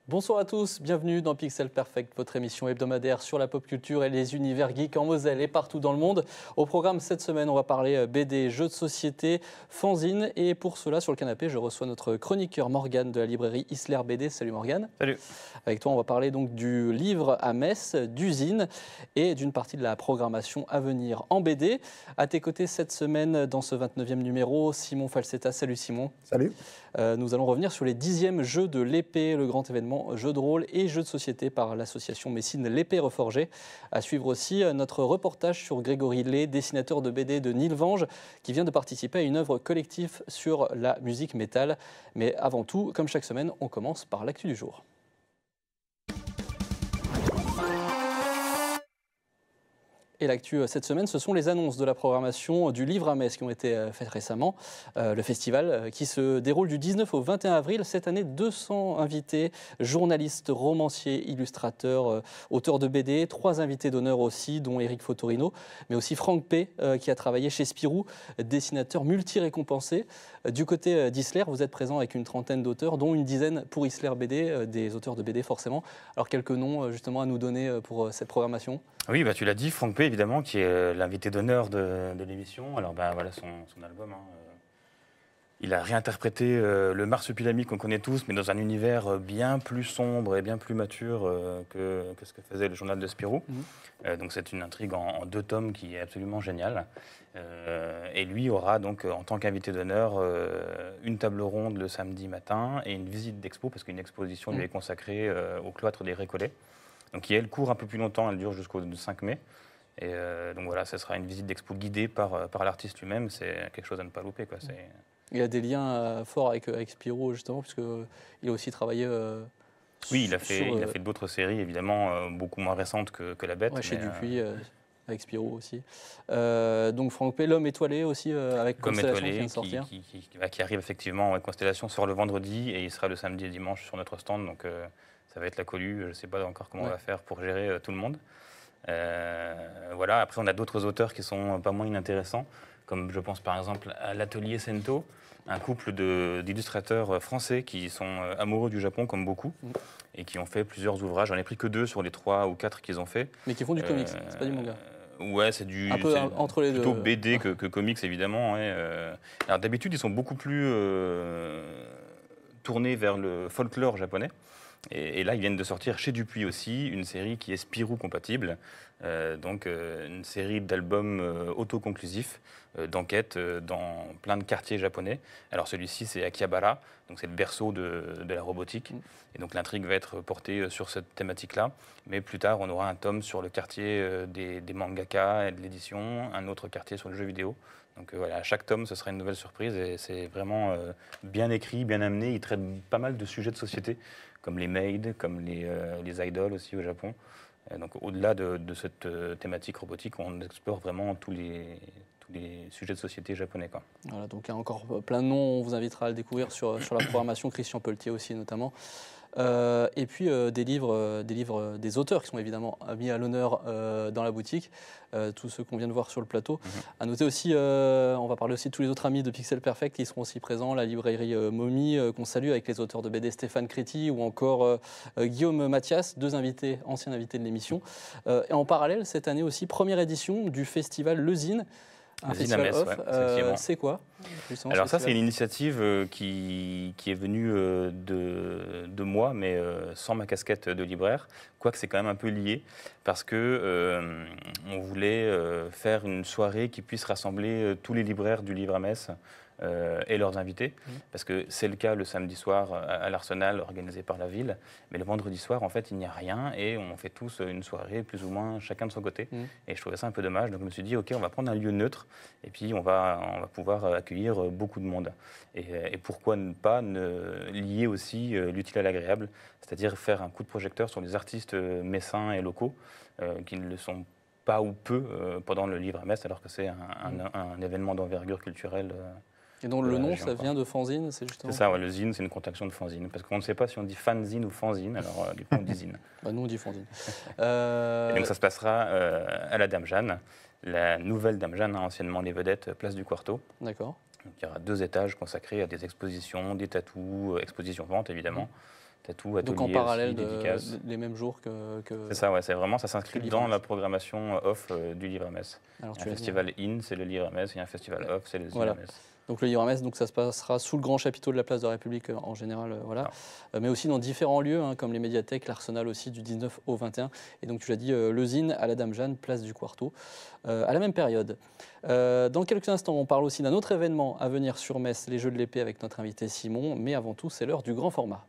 Bonsoir à tous, bienvenue dans Pixel Perfect, votre émission hebdomadaire sur la pop culture et les univers geeks en Moselle et partout dans le monde. Au programme cette semaine, on va parler BD, jeux de société, fanzine. Et pour cela, sur le canapé, je reçois notre chroniqueur Morgane de la librairie Isler BD. Salut Morgane. Salut. Avec toi, on va parler donc du livre à Metz, d'Usine et d'une partie de la programmation à venir en BD. À tes côtés cette semaine, dans ce 29e numéro, Simon Falsetta. Salut Simon. Salut. Nous allons revenir sur les 10e Jeux de l'épée, le grand événement jeux de rôle et jeux de société par l'association Messine L'Épée Reforgée. À suivre aussi notre reportage sur Grégory Lay, dessinateur de BD de Nilvange, qui vient de participer à une œuvre collective sur la musique métal. Mais avant tout, comme chaque semaine, on commence par l'actu du jour. Et l'actu cette semaine, ce sont les annonces de la programmation du Livre à Metz qui ont été faites récemment. Le festival qui se déroule du 19 au 21 avril. Cette année, 200 invités, journalistes, romanciers, illustrateurs, auteurs de BD. 3 invités d'honneur aussi, dont Éric Fotorino, mais aussi Franck P, qui a travaillé chez Spirou, dessinateur multi-récompensé. Du côté d'Isler, vous êtes présent avec une trentaine d'auteurs, dont une dizaine pour Isler BD, des auteurs de BD forcément. Alors quelques noms justement à nous donner pour cette programmation. Oui, tu l'as dit, Franck P, évidemment, qui est l'invité d'honneur de l'émission. Alors, voilà son album. Il a réinterprété le Marsupilami qu'on connaît tous, mais dans un univers bien plus sombre et bien plus mature que ce que faisait le journal de Spirou. Donc, c'est une intrigue en 2 tomes qui est absolument géniale. Et lui aura donc, en tant qu'invité d'honneur, une table ronde le samedi matin et une visite d'expo, parce qu'une exposition lui est consacrée au cloître des Récollets. Donc, elle court un peu plus longtemps, elle dure jusqu'au 5 mai. Et donc voilà, ce sera une visite d'expo guidée par l'artiste lui-même. C'est quelque chose à ne pas louper, quoi. Il a des liens forts avec Spirou, justement, puisqu'il a aussi travaillé oui, il a fait d'autres séries, évidemment, beaucoup moins récentes que La Bête. Ouais, chez Dupuis, avec Spirou aussi. Donc Franck P, L'Homme étoilé aussi, avec Constellation qui vient de sortir. Qui arrive effectivement, avec Constellation, sort le vendredi, et il sera le samedi et dimanche sur notre stand. Donc ça va être la cohue. Je ne sais pas encore comment on va faire pour gérer tout le monde. Voilà. Après, on a d'autres auteurs qui sont pas moins inintéressants, comme je pense par exemple à l'Atelier Sento, un couple d'illustrateurs français qui sont amoureux du Japon, comme beaucoup, et qui ont fait plusieurs ouvrages. J'en ai pris que 2 sur les 3 ou 4 qu'ils ont fait. Mais qui font du comics, c'est pas du manga. Ouais, c'est un peu entre les plutôt deux. BD que comics, évidemment. Ouais. Alors d'habitude, ils sont beaucoup plus tournés vers le folklore japonais. Et là, ils viennent de sortir chez Dupuis aussi une série qui est Spirou compatible, donc une série d'albums autoconclusifs, d'enquêtes dans plein de quartiers japonais. Alors celui-ci, c'est Akihabara, donc c'est le berceau de la robotique. Et donc l'intrigue va être portée sur cette thématique-là. Mais plus tard, on aura un tome sur le quartier des mangaka et de l'édition, un autre quartier sur le jeu vidéo. Donc voilà, à chaque tome, ce sera une nouvelle surprise et c'est vraiment bien écrit, bien amené. Il traite pas mal de sujets de société, comme les maids, comme les idoles aussi au Japon. Donc au-delà de cette thématique robotique, on explore vraiment tous les sujets de société japonais, quoi. Voilà, donc il y a encore plein de noms, on vous invitera à le découvrir sur la programmation, Christian Pelletier aussi notamment. Et puis des auteurs qui sont évidemment mis à l'honneur dans la boutique, tous ceux qu'on vient de voir sur le plateau. À noter aussi, on va parler aussi de tous les autres amis de Pixel Perfect qui seront aussi présents, la librairie Momi qu'on salue avec les auteurs de BD Stéphane Créti ou encore Guillaume Mathias, 2 invités, anciens invités de l'émission. Et en parallèle, cette année aussi, première édition du festival Le Zine. Un festival off, c'est quoi Alors ça, c'est une initiative qui est venue de moi, mais sans ma casquette de libraire, quoique c'est quand même un peu lié, parce que on voulait faire une soirée qui puisse rassembler tous les libraires du Livre à Metz et leurs invités, parce que c'est le cas le samedi soir à l'Arsenal, organisé par la ville, mais le vendredi soir, en fait, il n'y a rien, et on fait tous une soirée, plus ou moins, chacun de son côté, et je trouvais ça un peu dommage, donc je me suis dit, ok, on va prendre un lieu neutre, et puis on va pouvoir accueillir beaucoup de monde. Et pourquoi ne pas lier aussi l'utile à l'agréable, c'est-à-dire faire un coup de projecteur sur les artistes messins et locaux, qui ne le sont pas ou peu pendant le Livre à Metz, alors que c'est un événement d'envergure culturelle. Et donc le nom, ça vient de fanzine, c'est justement. C'est ça, ouais, le zine, c'est une contraction de fanzine. Parce qu'on ne sait pas si on dit fanzine ou fanzine, alors du coup on dit zine. Nous on dit fanzine. Et donc ça se passera à la Dame Jeanne, la nouvelle Dame Jeanne, anciennement les Vedettes, place du Quarteau. D'accord. Donc il y aura 2 étages consacrés à des expositions, des tatous, expositions ventes évidemment, tatou, atelier Donc en parallèle, aussi, dédicace. les mêmes jours que C'est ça, ouais, c'est vraiment, ça s'inscrit Livre dans Hermès. la programmation off du Livre Hermès. Alors, Un tu l'as dit, festival in, c'est le Livre Hermès, et un festival off, c'est le Livre Voilà. Hermès. Donc le Livre Hermès, donc ça se passera sous le grand chapiteau de la place de la République en général, voilà. Mais aussi dans différents lieux, hein, comme les médiathèques, l'Arsenal aussi, du 19 au 21. Et donc tu l'as dit, le Zine à la Dame Jeanne, place du Quarteau, à la même période. Dans quelques instants, on parle aussi d'un autre événement à venir sur Metz, les Jeux de l'épée avec notre invité Simon. Mais avant tout, c'est l'heure du grand format.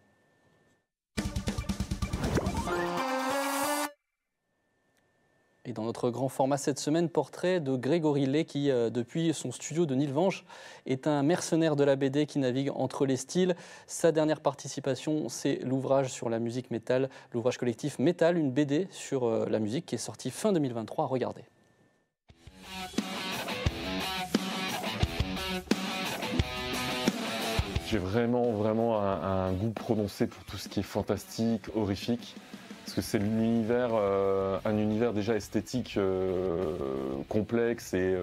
Et dans notre grand format cette semaine, portrait de Grégory Lay qui, depuis son studio de Nilvange, est un mercenaire de la BD qui navigue entre les styles. Sa dernière participation, c'est l'ouvrage sur la musique métal, l'ouvrage collectif Métal, une BD sur la musique qui est sortie fin 2023. Regardez. J'ai vraiment un goût prononcé pour tout ce qui est fantastique, horrifique. Parce que c'est l'univers, un univers déjà esthétique complexe et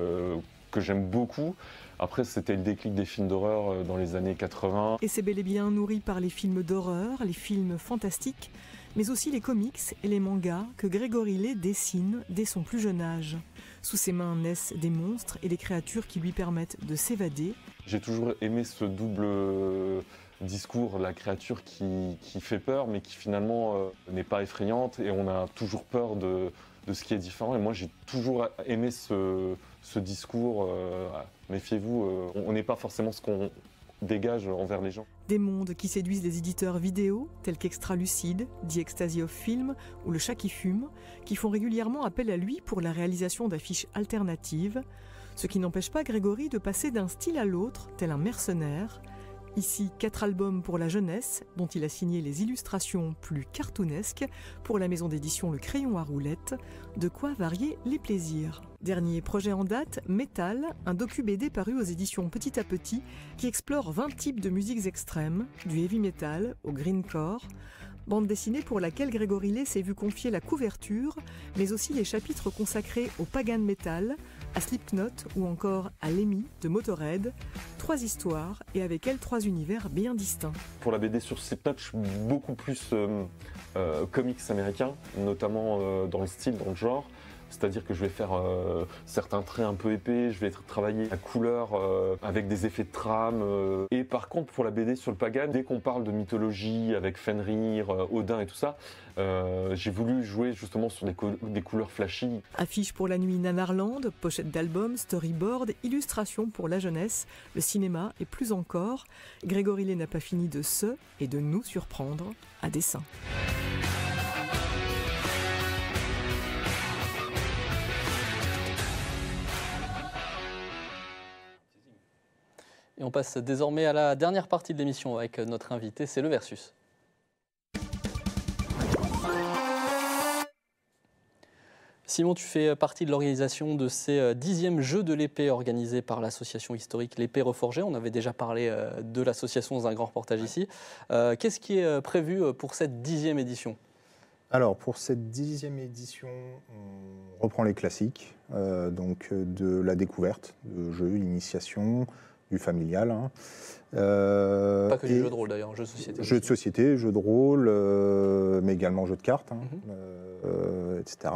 que j'aime beaucoup. Après, c'était le déclic des films d'horreur dans les années 80. Et c'est bel et bien nourri par les films d'horreur, les films fantastiques, mais aussi les comics et les mangas que Grégory Lay dessine dès son plus jeune âge. Sous ses mains naissent des monstres et des créatures qui lui permettent de s'évader. J'ai toujours aimé ce double discours, la créature qui fait peur, mais qui finalement n'est pas effrayante, et on a toujours peur de ce qui est différent. Et moi, j'ai toujours aimé ce discours, méfiez-vous, on n'est pas forcément ce qu'on dégage envers les gens. Des mondes qui séduisent les éditeurs vidéo, tels qu'Extra Lucide, The Ecstasy of Film ou Le Chat qui fume, qui font régulièrement appel à lui pour la réalisation d'affiches alternatives, ce qui n'empêche pas Grégory de passer d'un style à l'autre, tel un mercenaire. Ici, 4 albums pour la jeunesse, dont il a signé les illustrations plus cartoonesques pour la maison d'édition Le Crayon à Roulettes, de quoi varier les plaisirs. Dernier projet en date, Métal, un docu-BD paru aux éditions Petit à Petit, qui explore 20 types de musiques extrêmes, du heavy metal au grindcore, bande dessinée pour laquelle Grégory Lay s'est vu confier la couverture, mais aussi les chapitres consacrés au pagan metal, à Slipknot ou encore à Lemmy de Motorhead. 3 histoires et avec elles 3 univers bien distincts. Pour la BD sur Slipknot, je suis beaucoup plus comics américain, notamment dans le style, dans le genre. C'est-à-dire que je vais faire certains traits un peu épais, je vais travailler la couleur avec des effets de trame. Et par contre, pour la BD sur le pagan, dès qu'on parle de mythologie avec Fenrir, Odin et tout ça, j'ai voulu jouer justement sur des couleurs flashy. Affiche pour la nuit Nanarland, pochette d'album, storyboard, illustration pour la jeunesse, le cinéma et plus encore. Grégory Lay n'a pas fini de se et de nous surprendre à dessein. Et on passe désormais à la dernière partie de l'émission avec notre invité, c'est le Versus. Simon, tu fais partie de l'organisation de ces 10e Jeux de l'épée organisés par l'association historique L'Épée Reforgée. On avait déjà parlé de l'association dans un grand reportage ici. Qu'est-ce qui est prévu pour cette 10e édition ? Alors, pour cette 10e édition, on reprend les classiques, donc de la découverte, de jeux, l'initiation, du familial. Hein. Pas que du jeu de rôle d'ailleurs, jeu de société. Jeux de société, jeux de rôle, mais également jeux de cartes, hein, etc.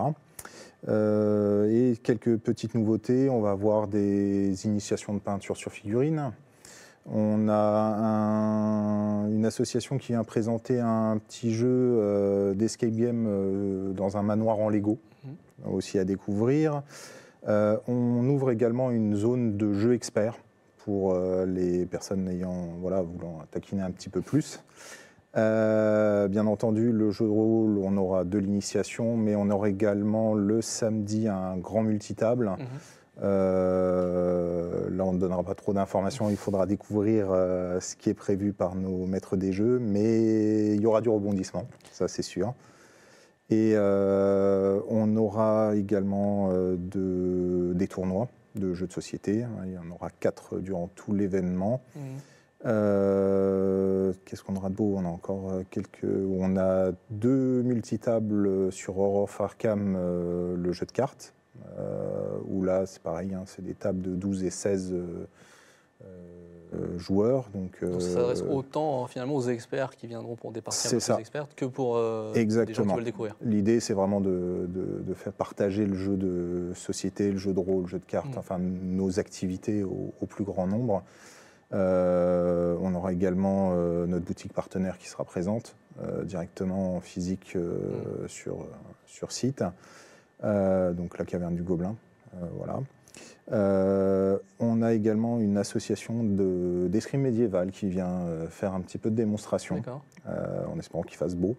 Et quelques petites nouveautés, on va avoir des initiations de peinture sur figurines. On a une association qui vient présenter un petit jeu d'escape game dans un manoir en Lego, aussi à découvrir. On ouvre également une zone de jeux experts pour les personnes voulant taquiner un petit peu plus. Bien entendu, le jeu de rôle, on aura de l'initiation, mais on aura également le samedi un grand multitable. Là, on ne donnera pas trop d'informations, il faudra découvrir ce qui est prévu par nos maîtres des jeux, mais il y aura du rebondissement, ça c'est sûr. Et on aura également des tournois de jeux de société, il y en aura 4 durant tout l'événement. Qu'est-ce qu'on aura de beau? On a encore on a 2 multitables sur Horror of Arkham, le jeu de cartes. Où là, c'est pareil, hein, c'est des tables de 12 et 16 joueurs. Donc ça s'adresse autant finalement aux experts qui viendront pour des parties un peu plus expertes que pour des gens qui veulent découvrir. L'idée, c'est vraiment de faire partager le jeu de société, le jeu de rôle, le jeu de cartes, enfin nos activités au plus grand nombre. On aura également notre boutique partenaire qui sera présente directement en physique sur site, donc la Caverne du Gobelin. Voilà. On a également une association d'escrime médiéval qui vient faire un petit peu de démonstration, en espérant qu'il fasse beau.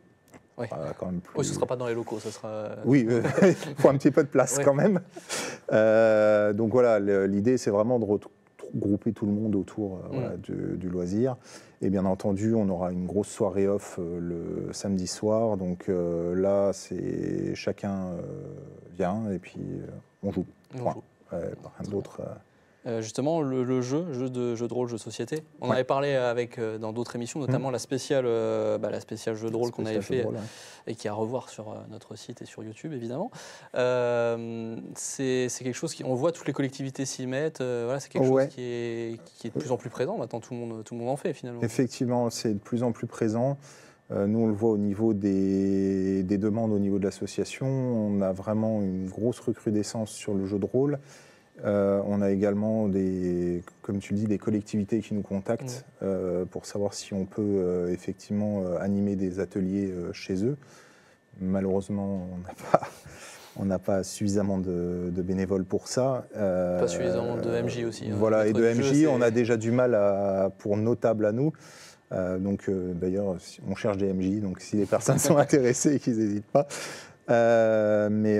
Oui, quand même plus... oui, ce ne sera pas dans les locaux, ce sera... Oui, il faut un petit peu de place quand même. Donc voilà, l'idée c'est vraiment de regrouper tout le monde autour du loisir. Et bien entendu, on aura une grosse soirée off le samedi soir. Donc là, c'est chacun vient et puis on joue. Rien d'autre. Justement, le jeu de rôle, jeu de société. On avait parlé dans d'autres émissions, notamment la spéciale jeu de rôle qu'on avait fait et qui est à revoir sur notre site et sur YouTube, évidemment. C'est quelque chose on voit toutes les collectivités s'y mettent. C'est quelque chose qui est de plus en plus présent. Maintenant, tout le monde en fait finalement. Effectivement, c'est de plus en plus présent. Nous, on le voit au niveau des demandes au niveau de l'association. On a vraiment une grosse recrudescence sur le jeu de rôle. On a également, comme tu le dis, des collectivités qui nous contactent pour savoir si on peut effectivement animer des ateliers chez eux. Malheureusement, on n'a pas suffisamment de bénévoles pour ça. Pas suffisamment de MJ aussi. Voilà, et de MJ, on a déjà du mal pour nos tables à nous. D'ailleurs, on cherche des MJ, donc si les personnes sont intéressées, qu'ils n'hésitent pas. Mais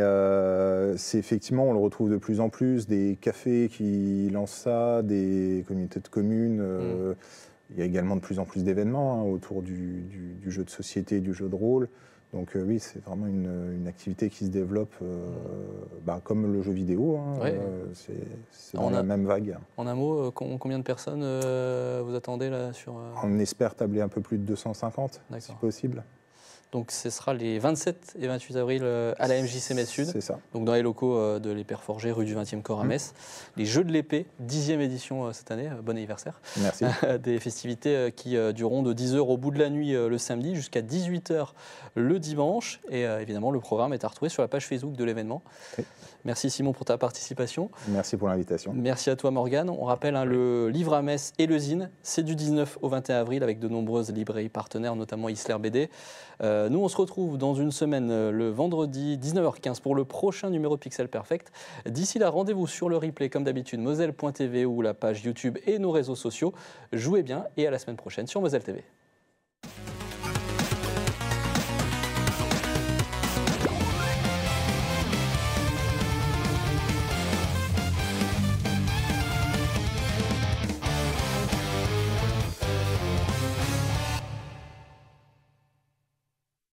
c'est effectivement, on le retrouve de plus en plus, des cafés qui lancent ça, des communautés de communes. Il y a également de plus en plus d'événements autour du jeu de société, du jeu de rôle. Donc oui, c'est vraiment une activité qui se développe comme le jeu vidéo. C'est dans la même vague. En un mot, combien de personnes vous attendez là On espère tabler un peu plus de 250, si possible. Donc ce sera les 27 et 28 avril à la MJC Metz Sud. C'est ça. Donc dans les locaux de l'Épée Forgée, rue du 20e corps à Metz. Les Jeux de l'Épée, 10e édition cette année. Bon anniversaire. Merci. Des festivités qui dureront de 10h au bout de la nuit le samedi jusqu'à 18h le dimanche. Et évidemment, le programme est à retrouver sur la page Facebook de l'événement. Oui. Merci Simon pour ta participation. Merci pour l'invitation. Merci à toi Morgane. On rappelle le livre à Metz et le zine, c'est du 19 au 21 avril avec de nombreuses librairies partenaires, notamment Isler BD. Nous, on se retrouve dans une semaine, le vendredi 19h15 pour le prochain numéro de Pixel Perfect. D'ici là, rendez-vous sur le replay comme d'habitude, moselle.tv ou la page YouTube et nos réseaux sociaux. Jouez bien et à la semaine prochaine sur Moselle TV.